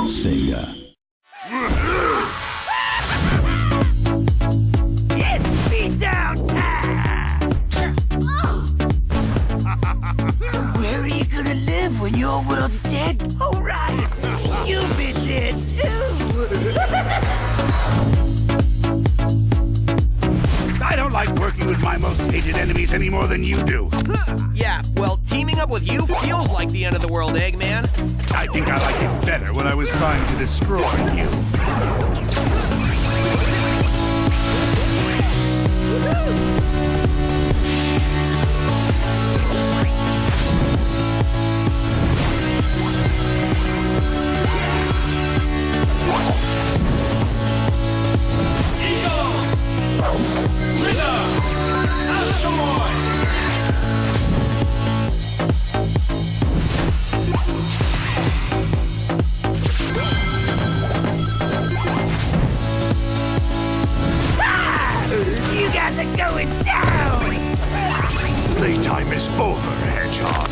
Sega. It's beatdown time! Where are you gonna live when your world's dead? Oh, right! You'll be dead too! I don't like working with my most hated enemies any more than you do. Yeah, well, teaming up with you feels like the end of the world, Eggman. I think I liked it better when I was trying to destroy you. You guys are going down! Playtime is over, Hedgehog.